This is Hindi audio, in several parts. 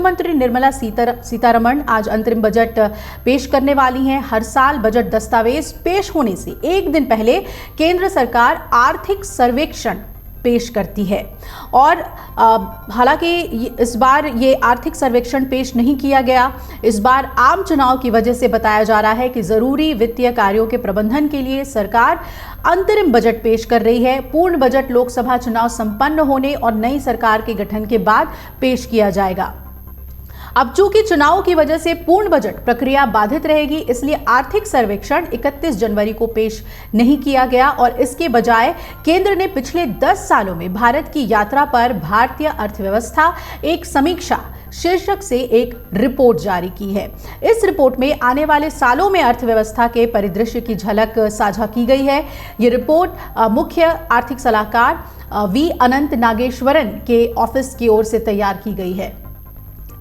मंत्री निर्मला सीतारमण आज अंतरिम बजट पेश करने वाली हैं। हर साल बजट दस्तावेज पेश होने से एक दिन पहले केंद्र सरकार आर्थिक सर्वेक्षण पेश करती है और हालांकि इस बार ये आर्थिक सर्वेक्षण पेश नहीं किया गया। इस बार आम चुनाव की वजह से बताया जा रहा है कि जरूरी वित्तीय कार्यों के प्रबंधन के लिए सरकार अंतरिम बजट पेश कर रही है। पूर्ण बजट लोकसभा चुनाव संपन्न होने और नई सरकार के गठन के बाद पेश किया जाएगा। अब चूंकि चुनाव की वजह से पूर्ण बजट प्रक्रिया बाधित रहेगी, इसलिए आर्थिक सर्वेक्षण 31 जनवरी को पेश नहीं किया गया और इसके बजाय केंद्र ने पिछले 10 सालों में भारत की यात्रा पर भारतीय अर्थव्यवस्था एक समीक्षा शीर्षक से एक रिपोर्ट जारी की है। इस रिपोर्ट में आने वाले सालों में अर्थव्यवस्था के परिदृश्य की झलक साझा की गई है। ये रिपोर्ट मुख्य आर्थिक सलाहकार वी अनंत नागेश्वरन के ऑफिस की ओर से तैयार की गई है।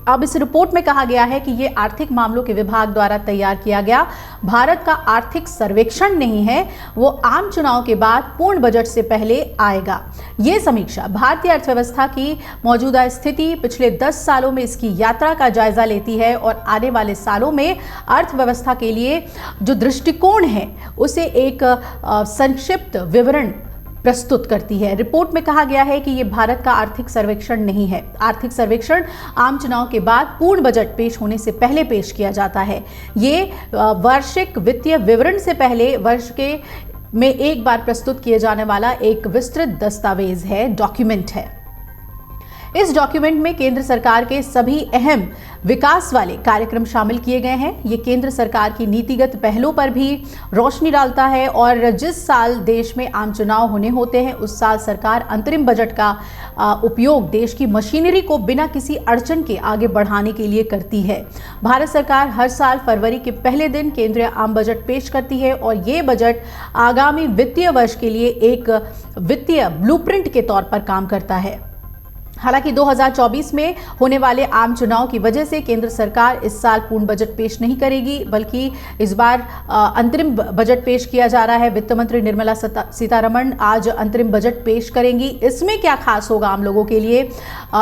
अब इस रिपोर्ट में कहा गया है कि ये आर्थिक मामलों के विभाग द्वारा तैयार किया गया भारत का आर्थिक सर्वेक्षण नहीं है, वो आम चुनाव के बाद पूर्ण बजट से पहले आएगा। ये समीक्षा भारतीय अर्थव्यवस्था की मौजूदा स्थिति, पिछले 10 सालों में इसकी यात्रा का जायजा लेती है और आने वाले सालों में अर्थव्यवस्था के लिए जो दृष्टिकोण है उसे एक संक्षिप्त विवरण प्रस्तुत करती है। रिपोर्ट में कहा गया है कि यह भारत का आर्थिक सर्वेक्षण नहीं है। आर्थिक सर्वेक्षण आम चुनाव के बाद पूर्ण बजट पेश होने से पहले पेश किया जाता है। ये वार्षिक वित्तीय विवरण से पहले वर्ष के में एक बार प्रस्तुत किए जाने वाला एक विस्तृत दस्तावेज है, डॉक्यूमेंट है। इस डॉक्यूमेंट में केंद्र सरकार के सभी अहम विकास वाले कार्यक्रम शामिल किए गए हैं। ये केंद्र सरकार की नीतिगत पहलों पर भी रोशनी डालता है और जिस साल देश में आम चुनाव होने होते हैं उस साल सरकार अंतरिम बजट का उपयोग देश की मशीनरी को बिना किसी अड़चन के आगे बढ़ाने के लिए करती है। भारत सरकार हर साल फरवरी के पहले दिन केंद्रीय आम बजट पेश करती है और ये बजट आगामी वित्तीय वर्ष के लिए एक वित्तीय ब्लूप्रिंट के तौर पर काम करता है। हालांकि 2024 में होने वाले आम चुनाव की वजह से केंद्र सरकार इस साल पूर्ण बजट पेश नहीं करेगी, बल्कि इस बार अंतरिम बजट पेश किया जा रहा है। वित्त मंत्री निर्मला सीतारमण आज अंतरिम बजट पेश करेंगी। इसमें क्या खास होगा आम लोगों के लिए,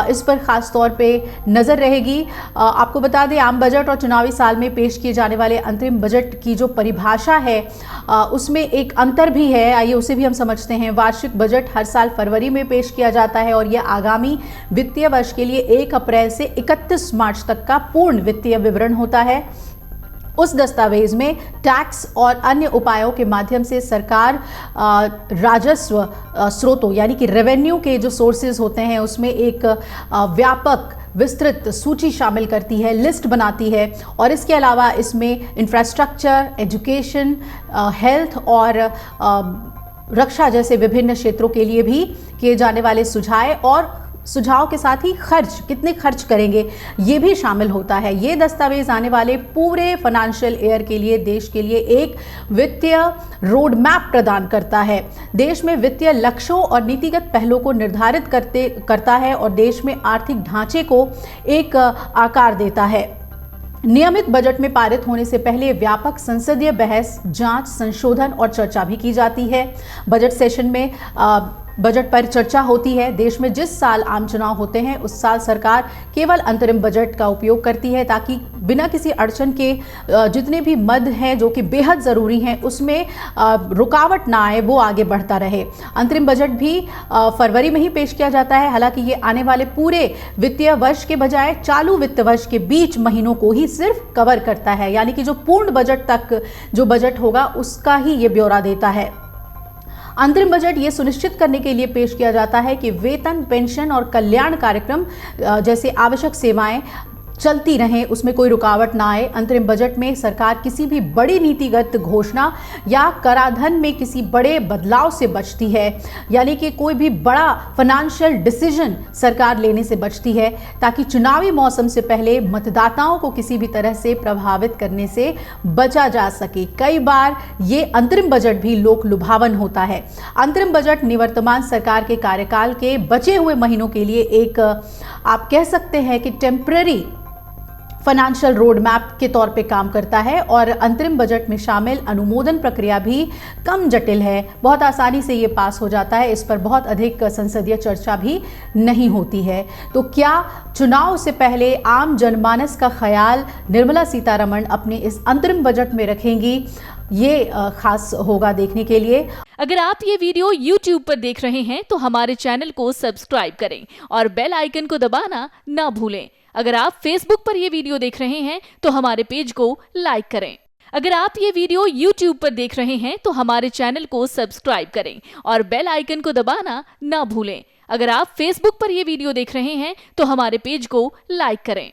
इस पर खास तौर पे नजर रहेगी। आपको बता दें, आम बजट और चुनावी साल में पेश किए जाने वाले अंतरिम बजट की जो परिभाषा है उसमें एक अंतर भी है। आइए उसे भी हम समझते हैं। वार्षिक बजट हर साल फरवरी में पेश किया जाता है और यह आगामी वित्तीय वर्ष के लिए 1 अप्रैल से 31 मार्च तक का पूर्ण वित्तीय विवरण होता है। उस दस्तावेज में टैक्स और अन्य उपायों के माध्यम से सरकार राजस्व स्रोतों यानी कि रेवेन्यू के जो सोर्सेज होते हैं उसमें एक व्यापक विस्तृत सूची शामिल करती है, लिस्ट बनाती है और इसके अलावा इसमें इंफ्रास्ट्रक्चर, एजुकेशन, हेल्थ और रक्षा जैसे विभिन्न क्षेत्रों के लिए भी किए जाने वाले सुझाव के साथ ही खर्च, कितने खर्च करेंगे, ये भी शामिल होता है। ये दस्तावेज आने वाले पूरे फाइनेंशियल ईयर के लिए देश के लिए एक वित्तीय रोड मैप प्रदान करता है। देश में वित्तीय लक्ष्यों और नीतिगत पहलों को निर्धारित करता है और देश में आर्थिक ढांचे को एक आकार देता है। नियमित बजट में पारित होने से पहले व्यापक संसदीय बहस, जांच, संशोधन और चर्चा भी की जाती है। बजट सेशन में बजट पर चर्चा होती है। देश में जिस साल आम चुनाव होते हैं उस साल सरकार केवल अंतरिम बजट का उपयोग करती है ताकि बिना किसी अड़चन के जितने भी मद हैं जो कि बेहद ज़रूरी हैं उसमें रुकावट ना आए, वो आगे बढ़ता रहे। अंतरिम बजट भी फरवरी में ही पेश किया जाता है। हालांकि ये आने वाले पूरे वित्तीय वर्ष के बजाय चालू वित्त वर्ष के बीच महीनों को ही सिर्फ कवर करता है, यानी कि जो पूर्ण बजट तक जो बजट होगा उसका ही ये ब्यौरा देता है। अंतरिम बजट ये सुनिश्चित करने के लिए पेश किया जाता है कि वेतन, पेंशन और कल्याण कार्यक्रम जैसे आवश्यक सेवाएं चलती रहें, उसमें कोई रुकावट ना आए। अंतरिम बजट में सरकार किसी भी बड़ी नीतिगत घोषणा या कराधान में किसी बड़े बदलाव से बचती है, यानी कि कोई भी बड़ा फाइनेंशियल डिसीजन सरकार लेने से बचती है ताकि चुनावी मौसम से पहले मतदाताओं को किसी भी तरह से प्रभावित करने से बचा जा सके। कई बार ये अंतरिम बजट भी लोक लुभावन होता है। अंतरिम बजट निवर्तमान सरकार के कार्यकाल के बचे हुए महीनों के लिए एक आप कह सकते हैं कि टेम्पररी फाइनेंशियल रोड मैप के तौर पे काम करता है और अंतरिम बजट में शामिल अनुमोदन प्रक्रिया भी कम जटिल है, बहुत आसानी से ये पास हो जाता है। इस पर बहुत अधिक संसदीय चर्चा भी नहीं होती है। तो क्या चुनाव से पहले आम जनमानस का ख्याल निर्मला सीतारमण अपने इस अंतरिम बजट में रखेंगी, ये खास होगा देखने के लिए। अगर आप ये वीडियो YouTube पर देख रहे हैं तो हमारे चैनल को सब्सक्राइब करें और बेल आइकन को दबाना ना भूलें। अगर आप Facebook पर ये वीडियो देख रहे हैं तो हमारे पेज को लाइक करें। अगर आप ये वीडियो YouTube पर देख रहे हैं तो हमारे चैनल को सब्सक्राइब करें और बेल आइकन को दबाना ना भूलें। अगर आप Facebook पर ये वीडियो देख रहे हैं तो हमारे पेज को लाइक करें।